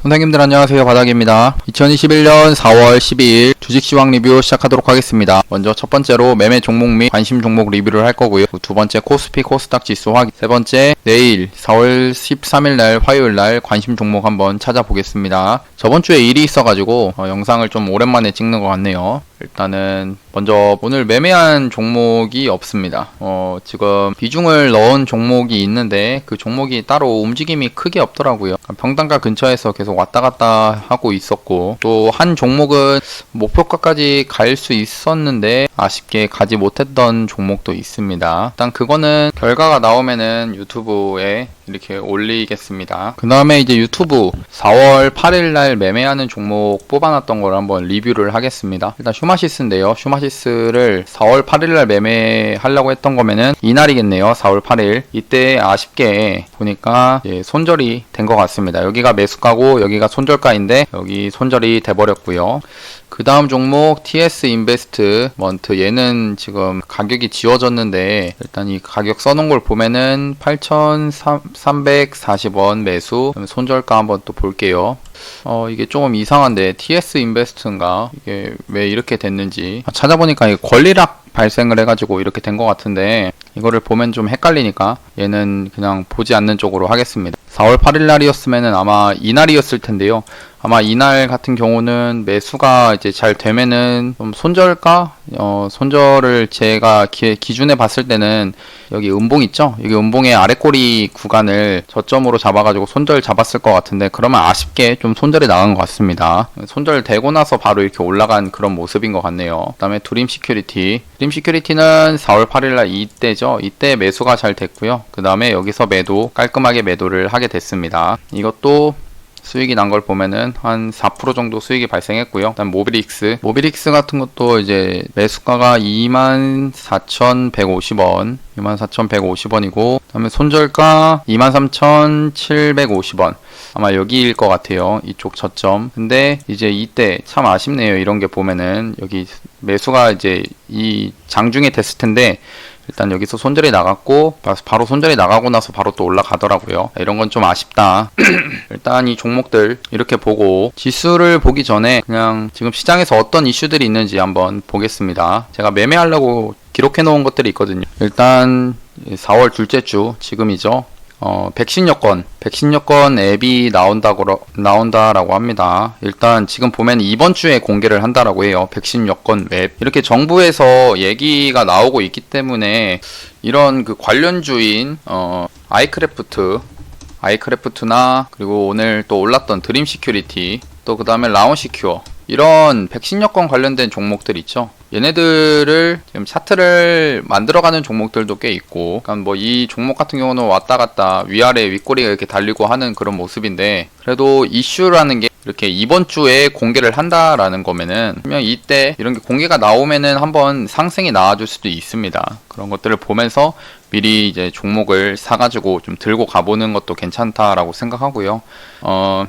선생님들 안녕하세요, 바닥입니다. 2021년 4월 12일 주식 시황 리뷰 시작하도록 하겠습니다. 먼저 첫 번째로 매매 종목 및 관심 종목 리뷰를 할 거고요. 두 번째 코스피 코스닥 지수 확인. 세 번째 내일 4월 13일 날 화요일 날 관심 종목 한번 찾아보겠습니다. 저번 주에 일이 있어가지고 영상을 좀 오랜만에 찍는 것 같네요. 일단은 먼저 오늘 매매한 종목이 없습니다. 지금 비중을 넣은 종목이 있는데 그 종목이 따로 움직임이 크게 없더라고요. 평단가 근처에서 계속 왔다 갔다 하고 있었고, 또 한 종목은 목표가까지 갈 수 있었는데 아쉽게 가지 못했던 종목도 있습니다. 일단 그거는 결과가 나오면은 유튜브에 이렇게 올리겠습니다. 그 다음에 이제 유튜브 4월 8일 날 매매하는 종목 뽑아놨던 걸 한번 리뷰를 하겠습니다. 일단 슈마시스인데요. 슈마시스를 4월 8일 날 매매하려고 했던 거면은 이날이겠네요. 4월 8일. 이때 아쉽게 보니까 손절이 된 것 같습니다. 여기가 매수가고 여기가 손절가인데 여기 손절이 돼버렸고요. 그 다음 종목 TS 인베스트먼트, 얘는 지금 가격이 지워졌는데 일단 이 가격 써놓은 걸 보면은 8,340원 매수, 손절가 한번 또 볼게요. 이게 조금 이상한데 TS 인베스트인가? 이게 왜 이렇게 됐는지 찾아보니까 이 권리락 발생을 해가지고 이렇게 된 것 같은데, 이거를 보면 좀 헷갈리니까 얘는 그냥 보지 않는 쪽으로 하겠습니다. 4월 8일 날이었으면은 아마 이날이었을 텐데요. 아마 이날 같은 경우는 매수가 이제 잘 되면은 좀 손절가? 손절을 제가 기준에 봤을 때는 여기 음봉 있죠? 여기 음봉의 아래꼬리 구간을 저점으로 잡아가지고 손절 잡았을 것 같은데, 그러면 아쉽게 좀 손절이 나간 것 같습니다. 손절 되고 나서 바로 이렇게 올라간 그런 모습인 것 같네요. 그 다음에 드림 시큐리티. 드림 시큐리티는 4월 8일날 이때죠. 이때 매수가 잘 됐고요. 그 다음에 여기서 깔끔하게 매도를 하게 됐습니다. 이것도 수익이 난 걸 보면은 한 4% 정도 수익이 발생했고요. 그다음 모비릭스 같은 것도 이제 매수가가 24,150원, 24,150원이고, 그다음에 손절가 23,750원. 아마 여기일 것 같아요. 이쪽 저점. 근데 이제 이때 참 아쉽네요. 이런 게 보면은 여기 매수가 이제 이 장중에 됐을 텐데 일단 여기서 손절이 나갔고, 바로 손절이 나가고 나서 바로 또 올라가더라고요. 이런 건 좀 아쉽다. 일단 이 종목들 이렇게 보고, 지수를 보기 전에 그냥 지금 시장에서 어떤 이슈들이 있는지 한번 보겠습니다. 제가 매매하려고 기록해 놓은 것들이 있거든요. 일단 4월 둘째 주, 지금이죠. 백신 여권 앱이 나온다라고 합니다. 일단 지금 보면 이번 주에 공개를 한다라고 해요. 백신 여권 앱. 이렇게 정부에서 얘기가 나오고 있기 때문에 이런 그 관련주인, 아이크래프트나 그리고 오늘 또 올랐던 드림 시큐리티, 또 그 다음에 라온시큐어, 이런 백신 여권 관련된 종목들 있죠. 얘네들을 지금 차트를 만들어가는 종목들도 꽤 있고, 그러니까 뭐 이 종목 같은 경우는 왔다 갔다 위아래 윗꼬리가 이렇게 달리고 하는 그런 모습인데, 그래도 이슈라는 게 이렇게 이번 주에 공개를 한다라는 거면은 그냥 이때 이런 게 공개가 나오면은 한번 상승이 나와줄 수도 있습니다. 그런 것들을 보면서 미리 이제 종목을 사가지고 좀 들고 가보는 것도 괜찮다라고 생각하고요.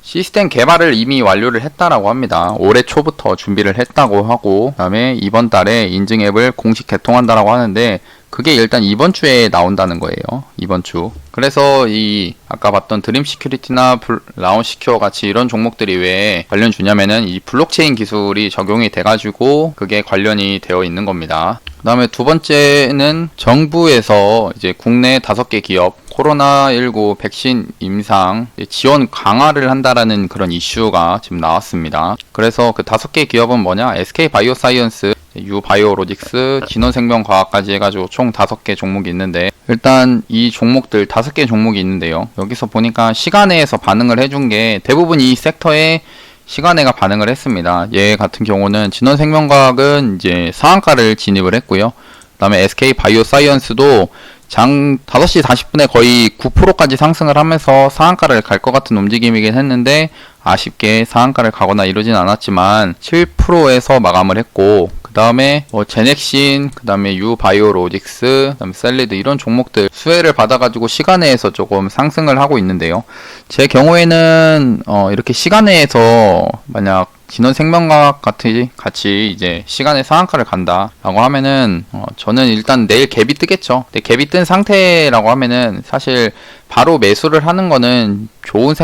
시스템 개발을 이미 완료를 했다라고 합니다. 올해 초부터 준비를 했다고 하고, 그다음에 이번 달에 인증 앱을 공식 개통한다라고 하는데, 그게 일단 이번 주에 나온다는 거예요. 이번 주. 그래서 이 아까 봤던 드림 시큐리티나 라온 시큐어 같이 이런 종목들이 왜 관련 주냐면은 이 블록체인 기술이 적용이 돼가지고 그게 관련이 되어 있는 겁니다. 그 다음에 두 번째는 정부에서 이제 국내 5개 기업 코로나19 백신 임상 지원 강화를 한다라는 그런 이슈가 지금 나왔습니다. 그래서 그 5개 기업은 뭐냐? SK 바이오사이언스, 유바이오로직스, 진원생명과학까지 해가지고 총 5개 종목이 있는데, 일단 이 종목들 5개 종목이 있는데요. 여기서 보니까 시간외에서 반응을 해준 게 대부분 이 섹터에 시간외가 반응을 했습니다. 얘 같은 경우는 진원생명과학은 이제 상한가를 진입을 했고요. 그 다음에 SK 바이오사이언스도 장 5시 40분에 거의 9%까지 상승을 하면서 상한가를 갈 것 같은 움직임이긴 했는데, 아쉽게 상한가를 가거나 이러진 않았지만 7%에서 마감을 했고, 그 다음에 제넥신, 그 다음에 유바이오로직스, 그 다음에 셀리드, 이런 종목들 수혜를 받아가지고 시간외에서 조금 상승을 하고 있는데요. 제 경우에는 이렇게 시간외에서 만약 진원생명과학 같이 이제 시간의 상한가를 간다라고 하면은 저는 일단 내일 갭이 뜨겠죠. 근데 갭이 뜬 상태라고 하면은 사실 바로 매수를 하는 거는 좋은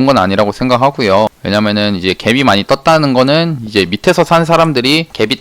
건 아니라고 생각하고요. 왜냐면은 이제 갭이 많이 떴다는 거는 이제 밑에서 산 사람들이 갭이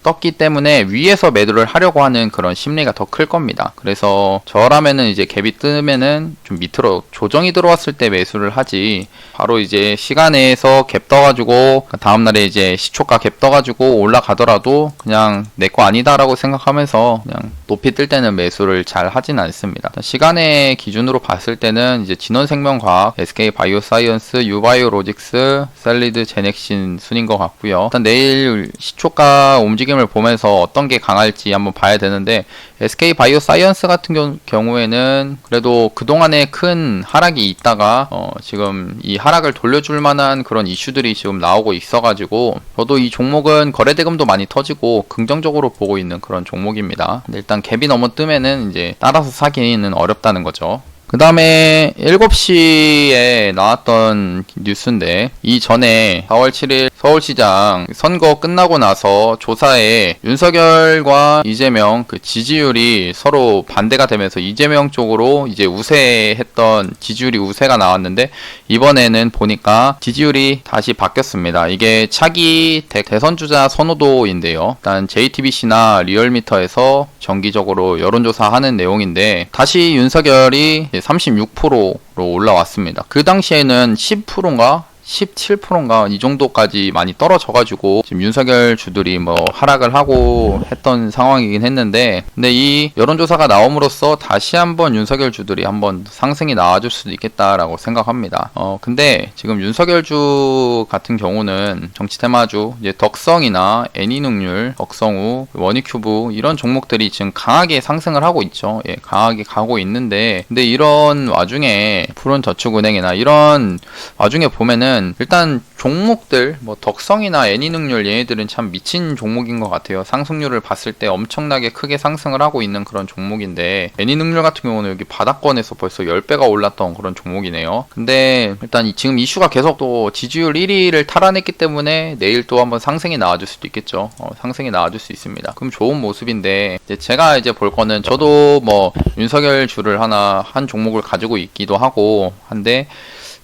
떴기 때문에 위에서 매도를 하려고 하는 그런 심리가 더 클 겁니다. 그래서 저라면은 이제 갭이 뜨면은 좀 밑으로 조정이 들어왔을 때 매수를 하지, 바로 이제 시간에서 갭 떠가지고 다음날에 이제 시초가 갭 떠가지고 올라가더라도 그냥 내 거 아니다라고 생각하면서 그냥 높이 뜰 때는 매수를 잘 하진 않습니다. 시간의 기준으로 봤을 때는 이제 진원생명과학, SK바이오사이언스, 유바이오로직스, 셀리드, 제넥신 순인 것 같고요. 일단 내일 시초가 움직임을 보면서 어떤 게 강할지 한번 봐야 되는데, SK바이오사이언스 같은 경우에는 그래도 그동안에 큰 하락이 있다가 지금 이 하락을 돌려줄 만한 그런 이슈들이 지금 나오고 있어가지고 저도 이 종목은 거래대금도 많이 터지고 긍정적으로 보고 있는 그런 종목입니다. 근데 일단 갭이 넘어 뜨면은 이제 따라서 사기는 어렵다는 거죠. 그 다음에 7시에 나왔던 뉴스인데, 이전에 4월 7일 서울시장 선거 끝나고 나서 조사에 윤석열과 이재명 그 지지율이 서로 반대가 되면서 이재명 쪽으로 이제 우세했던 지지율이 우세가 나왔는데, 이번에는 보니까 지지율이 다시 바뀌었습니다. 이게 차기 대선주자 선호도인데요. 일단 JTBC나 리얼미터에서 정기적으로 여론조사하는 내용인데, 다시 윤석열이 36%로 올라왔습니다. 그 당시에는 10%인가 17%인가 이 정도까지 많이 떨어져가지고 지금 윤석열 주들이 뭐 하락을 하고 했던 상황이긴 했는데, 근데 이 여론조사가 나옴으로써 다시 한번 윤석열 주들이 한번 상승이 나와줄 수도 있겠다라고 생각합니다. 근데 지금 윤석열 주 같은 경우는 정치 테마주, 이제 덕성이나 애니능률, 덕성우, 원익큐브 이런 종목들이 지금 강하게 상승을 하고 있죠. 예, 강하게 가고 있는데, 근데 이런 와중에 푸른저축은행이나 이런 와중에 보면은 일단 종목들 뭐 덕성이나 애니능률 얘네들은 참 미친 종목인 것 같아요. 상승률을 봤을 때 엄청나게 크게 상승을 하고 있는 그런 종목인데, 애니능률 같은 경우는 여기 바닥권에서 벌써 10배가 올랐던 그런 종목이네요. 근데 일단 지금 이슈가 계속 또 지지율 1위를 탈환했기 때문에 내일 또 한번 상승이 나와줄 수도 있겠죠. 상승이 나와줄 수 있습니다. 그럼 좋은 모습인데, 이제 제가 이제 볼 거는, 저도 뭐 윤석열 주를 한 종목을 가지고 있기도 하고 한데,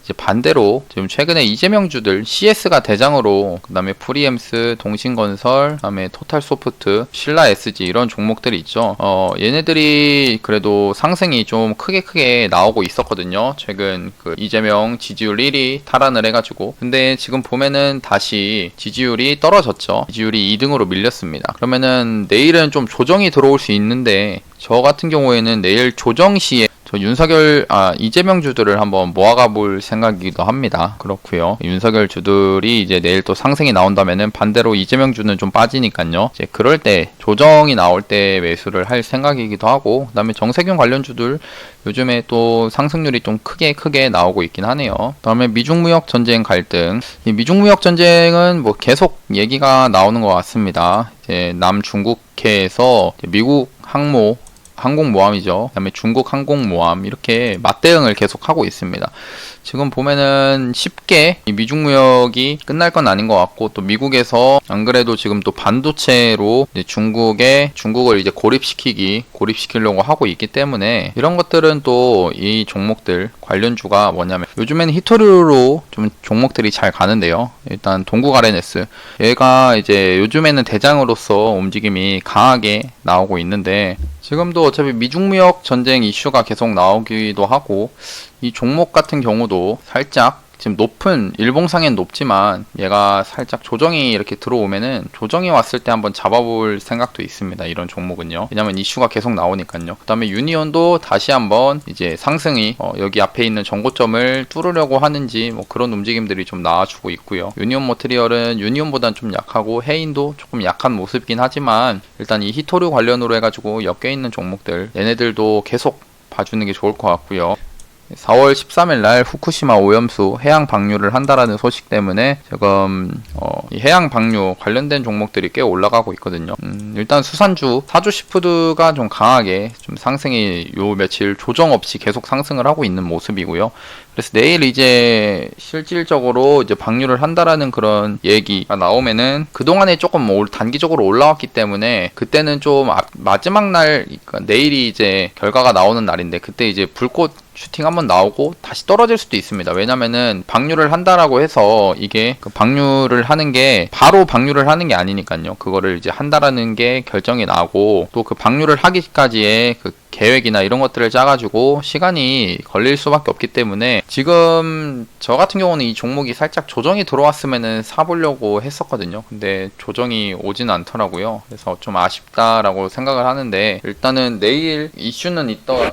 이제 반대로 지금 최근에 이재명 주들 CS가 대장으로, 그 다음에 프리엠스, 동신건설, 그 다음에 토탈소프트, 신라SG 이런 종목들이 있죠. 얘네들이 그래도 상승이 좀 크게 나오고 있었거든요. 최근 그 이재명 지지율 1위 탈환을 해가지고. 근데 지금 보면은 다시 지지율이 떨어졌죠. 지지율이 2등으로 밀렸습니다. 그러면은 내일은 좀 조정이 들어올 수 있는데, 저 같은 경우에는 내일 조정 시에 이재명 주들을 한번 모아가 볼 생각이기도 합니다. 그렇고요. 윤석열 주들이 이제 내일 또 상승이 나온다면은 반대로 이재명 주는 좀 빠지니까요. 이제 그럴 때 조정이 나올 때 매수를 할 생각이기도 하고, 그다음에 정세균 관련 주들 요즘에 또 상승률이 좀 크게 나오고 있긴 하네요. 그다음에 미중 무역 전쟁 갈등. 이 미중 무역 전쟁은 뭐 계속 얘기가 나오는 것 같습니다. 이제 남중국해에서 미국 항공모함이죠. 그다음에 중국 항공모함 이렇게 맞대응을 계속 하고 있습니다. 지금 보면은 쉽게 이 미중 무역이 끝날 건 아닌 것 같고, 또 미국에서 안 그래도 지금 또 반도체로 이제 중국을 이제 고립시키려고 하고 있기 때문에, 이런 것들은 또 이 종목들 관련주가 뭐냐면, 요즘에는 히토류로 좀 종목들이 잘 가는데요. 일단 동국 RNS, 얘가 이제 요즘에는 대장으로서 움직임이 강하게 나오고 있는데, 지금도 어차피 미중무역 전쟁 이슈가 계속 나오기도 하고, 이 종목 같은 경우도 살짝 지금 일봉상엔 높지만 얘가 살짝 조정이 이렇게 들어오면은, 조정이 왔을 때 한번 잡아볼 생각도 있습니다. 이런 종목은요. 왜냐면 이슈가 계속 나오니까요. 그 다음에 유니온도 다시 한번 이제 상승이 여기 앞에 있는 정고점을 뚫으려고 하는지 뭐 그런 움직임들이 좀 나와주고 있고요. 유니온 머티리얼은 유니온보단 좀 약하고, 해인도 조금 약한 모습이긴 하지만, 일단 이 히토류 관련으로 해가지고 엮여있는 종목들 얘네들도 계속 봐주는 게 좋을 것 같고요. 4월 13일 날 후쿠시마 오염수 해양 방류를 한다라는 소식 때문에 지금 이 해양 방류 관련된 종목들이 꽤 올라가고 있거든요. 일단 수산주, 사주 시푸드가 좀 강하게 좀 상승이 요 며칠 조정 없이 계속 상승을 하고 있는 모습이고요. 그래서 내일 이제 실질적으로 이제 방류를 한다라는 그런 얘기가 나오면은 그동안에 조금 단기적으로 올라왔기 때문에 그때는 좀 마지막 날, 그러니까 내일이 이제 결과가 나오는 날인데 그때 이제 불꽃 슈팅 한번 나오고 다시 떨어질 수도 있습니다. 왜냐면은 방류를 한다라고 해서 이게 그 방류를 하는 게 바로 방류를 하는 게 아니니까요. 그거를 이제 한다라는 게 결정이 나고 또 그 방류를 하기까지의 그 계획이나 이런 것들을 짜가지고 시간이 걸릴 수밖에 없기 때문에 지금 저 같은 경우는 이 종목이 살짝 조정이 들어왔으면은 사보려고 했었거든요. 근데 조정이 오지는 않더라고요. 그래서 좀 아쉽다라고 생각을 하는데 일단은 내일 이슈는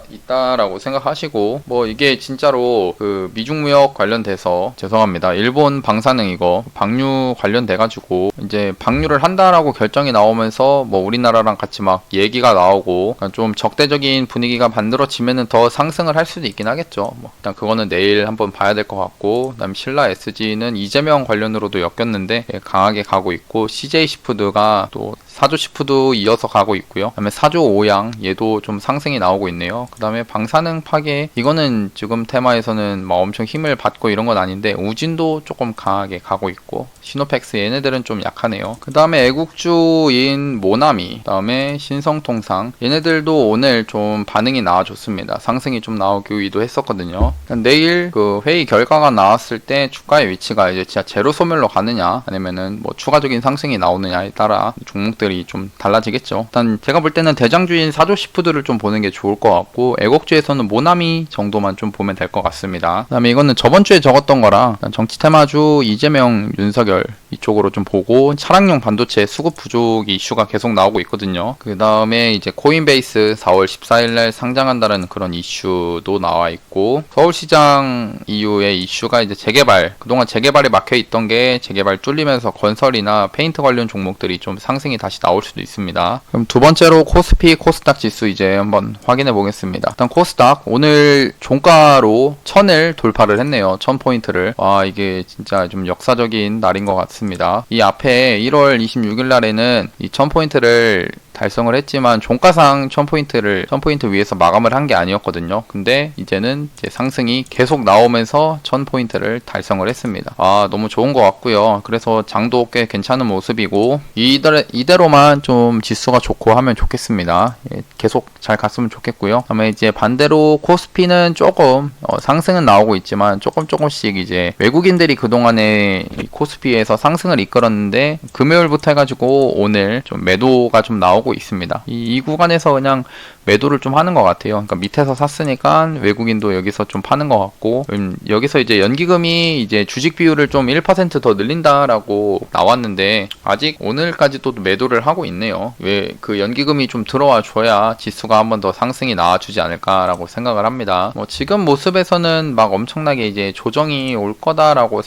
있다라고 생각하시고 뭐 이게 진짜로 그 미중무역 관련돼서 죄송합니다. 일본 방사능 이거 방류 관련돼가지고 이제 방류를 한다라고 결정이 나오면서 뭐 우리나라랑 같이 막 얘기가 나오고 좀 적대적인 분위기가 만들어지면은 더 상승을 할 수도 있긴 하겠죠. 뭐 일단 그거는 내일 한번 봐야 될 것 같고, 그다음 신라 SG는 이재명 관련으로도 엮였는데 강하게 가고 있고, CJ 시푸드가 또 사조 시푸드 이어서 가고 있고요. 그다음에 사조 오양 얘도 좀 상승이 나오고 있네요. 그다음에 방사능 파괴 이거는 지금 테마에서는 막 엄청 힘을 받고 이런 건 아닌데 우진도 조금 강하게 가고 있고, 시노펙스 얘네들은 좀 약하네요. 그다음에 애국주인 모나미, 그다음에 신성통상 얘네들도 오늘 좀 반응이 나와줬습니다. 상승이 좀 나오기도 했었거든요. 내일 그 회의 결과가 나왔을 때 주가의 위치가 이제 진짜 제로 소멸로 가느냐 아니면은 뭐 추가적인 상승이 나오느냐에 따라 종목들이 좀 달라지겠죠. 일단 제가 볼 때는 대장주인 사조 시푸드를 좀 보는 게 좋을 것 같고, 애국주에서는 모나미 정도만 좀 보면 될 것 같습니다. 그다음에 이거는 저번 주에 적었던 거라 정치 테마주 이재명, 윤석열 이쪽으로 좀 보고, 차량용 반도체 수급 부족 이슈가 계속 나오고 있거든요. 그 다음에 이제 코인베이스 4월 14일날 상장한다는 그런 이슈도 나와 있고, 서울시장 이후의 이슈가 이제 재개발, 그동안 재개발에 막혀있던 게 재개발 뚫리면서 건설이나 페인트 관련 종목들이 좀 상승이 다시 나올 수도 있습니다. 그럼 두 번째로 코스피, 코스닥 지수 이제 한번 확인해 보겠습니다. 일단 코스닥 오늘 종가로 1000을 돌파를 했네요. 1000포인트를. 와, 이게 진짜 좀 역사적인 날인 것 같습니다. 이 앞에 1월 26일 날에는 이 1000포인트를 달성을 했지만 종가상 1000포인트 위에서 마감을 한 게 아니었거든요. 근데 이제는 이제 상승이 계속 나오면서 1000포인트를 달성을 했습니다. 아, 너무 좋은 것 같고요. 그래서 장도 꽤 괜찮은 모습이고, 이대로만 좀 지수가 좋고 하면 좋겠습니다. 예, 계속 잘 갔으면 좋겠고요. 그다음에 이제 반대로 코스피는 조금 상승은 나오고 있지만 조금씩 이제 외국인들이 그동안에 이 코스피에서 상승을 이끌었는데 금요일부터 해가지고 오늘 좀 매도가 좀 나오고 있습니다. 이 구간에서 그냥 매도를 좀 하는 것 같아요. 그러니까 밑에서 샀으니까 외국인도 여기서 좀 파는 것 같고, 여기서 이제 연기금이 이제 주식 비율을 좀 1% 더 늘린다라고 나왔는데 아직 오늘까지도 매도를 하고 있네요. 왜 그 연기금이 좀 들어와 줘야 지수가 한번 더 상승이 나와주지 않을까라고 생각을 합니다. 뭐 지금 모습에서는 막 엄청나게 이제 조정이 올 거다라고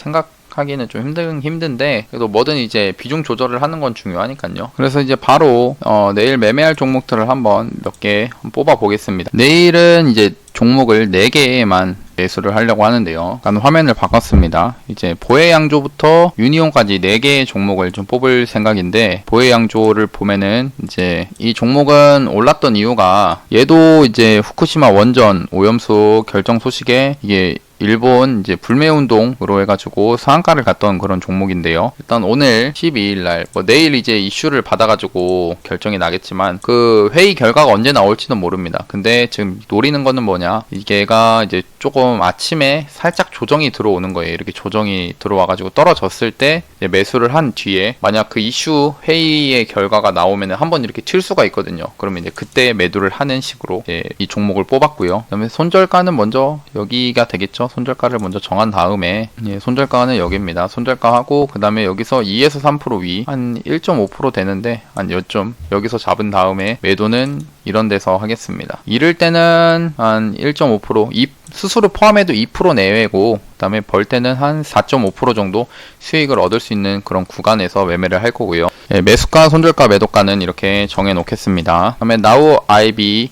하기는 좀 힘든데 그래도 뭐든 이제 비중 조절을 하는 건 중요하니까요. 그래서 이제 바로 내일 매매할 종목들을 한번 몇 개 뽑아 보겠습니다. 내일은 이제 종목을 4개만 매수를 하려고 하는데요. 일단 화면을 바꿨습니다. 이제 보혜양조부터 유니온까지 4개의 종목을 좀 뽑을 생각인데, 보혜양조를 보면은 이제 이 종목은 올랐던 이유가 얘도 이제 후쿠시마 원전 오염수 결정 소식에 이게 일본 이제 불매운동으로 해가지고 상한가를 갔던 그런 종목인데요. 일단 오늘 12일날 뭐 내일 이제 이슈를 받아가지고 결정이 나겠지만 그 회의 결과가 언제 나올지는 모릅니다. 근데 지금 노리는 거는 뭐냐, 이게가 이제 조금 아침에 살짝 조정이 들어오는 거예요. 이렇게 조정이 들어와가지고 떨어졌을 때 이제 매수를 한 뒤에 만약 그 이슈 회의의 결과가 나오면 한번 이렇게 튈 수가 있거든요. 그러면 이제 그때 매도를 하는 식으로 이제 이 종목을 뽑았고요. 그다음에 손절가는 먼저 여기가 되겠죠. 손절가를 먼저 정한 다음에, 손절가는 여기입니다. 손절가 하고 그 다음에 여기서 2에서 3% 위 한 1.5% 되는데 한 요점 여기서 잡은 다음에 매도는 이런 데서 하겠습니다. 이럴 때는 한 1.5% 수수료 포함해도 2% 내외고, 그 다음에 벌 때는 한 4.5% 정도 수익을 얻을 수 있는 그런 구간에서 매매를 할 거고요. 예, 매수가, 손절가, 매도가는 이렇게 정해 놓겠습니다. 그 다음에 나우 IB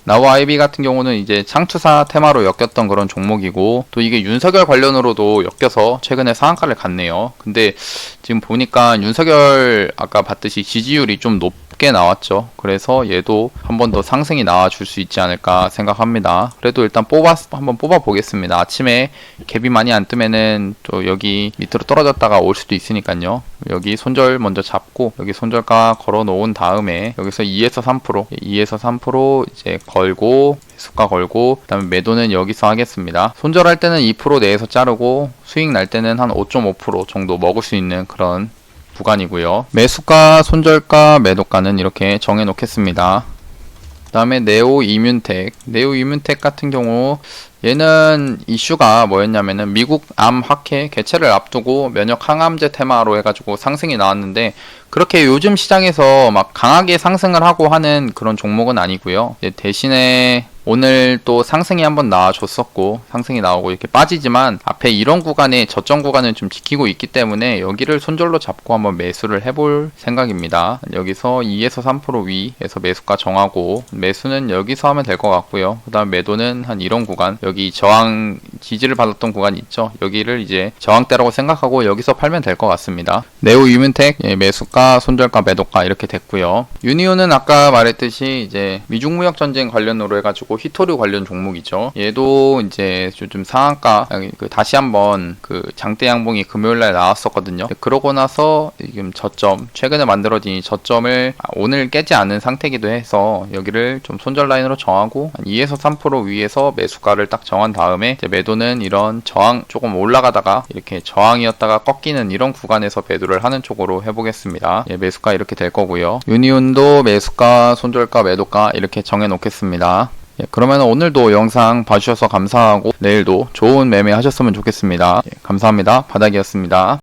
같은 경우는 이제 창투사 테마로 엮였던 그런 종목이고, 또 이게 윤석열 관련으로도 엮여서 최근에 상한가를 갔네요. 근데 지금 보니까 윤석열 아까 봤듯이 지지율이 좀 높게 나왔죠. 그래서 얘도 한 번 더 상승이 나와줄 수 있지 않을까 생각합니다. 그래도 일단 한번 뽑아 보겠습니다. 아침에 갭이 많이 안 뜨면은 또 여기 밑으로 떨어졌다가 올 수도 있으니까요. 여기 손절 먼저 잡고 여기 손절가 걸어 놓은 다음에 여기서 2에서 3% 이제 걸고 매수가 걸고, 그다음에 매도는 여기서 하겠습니다. 손절할 때는 2% 내에서 자르고 수익 날 때는 한 5.5% 정도 먹을 수 있는 그런 구간이고요. 매수가, 손절가, 매도가는 이렇게 정해 놓겠습니다. 그 다음에 네오 이뮨텍 같은 경우 얘는 이슈가 뭐였냐면은 미국 암 확해 개최를 앞두고 면역 항암제 테마로 해가지고 상승이 나왔는데, 그렇게 요즘 시장에서 막 강하게 상승을 하고 하는 그런 종목은 아니고요. 대신에 오늘 또 상승이 한번 나와줬었고 상승이 나오고 이렇게 빠지지만 앞에 이런 구간에 저점 구간은 좀 지키고 있기 때문에 여기를 손절로 잡고 한번 매수를 해볼 생각입니다. 여기서 2에서 3% 위에서 매수가 정하고 매수는 여기서 하면 될 것 같고요. 그 다음 매도는 한 이런 구간, 여기 저항 지지를 받았던 구간 있죠. 여기를 이제 저항대라고 생각하고 여기서 팔면 될 것 같습니다. 네오 이뮨텍 매수가, 손절가, 매도가 이렇게 됐고요. 유니온은 아까 말했듯이 이제 미중 무역 전쟁 관련으로 해가지고 히토류 관련 종목이죠. 얘도 이제 요즘 상한가 다시 한번 그 장대 양봉이 금요일날 나왔었거든요. 그러고 나서 지금 저점, 최근에 만들어진 저점을 오늘 깨지 않은 상태이기도 해서 여기를 좀 손절 라인으로 정하고 2에서 3% 위에서 매수가를 딱 정한 다음에 이제 매도는 이런 저항 조금 올라가다가 이렇게 저항이었다가 꺾이는 이런 구간에서 매도를 하는 쪽으로 해보겠습니다. 예, 매수가 이렇게 될 거고요. 유니온도 매수가, 손절가, 매도가 이렇게 정해 놓겠습니다. 예, 그러면 오늘도 영상 봐주셔서 감사하고 내일도 좋은 매매 하셨으면 좋겠습니다. 예, 감사합니다. 바닥이었습니다.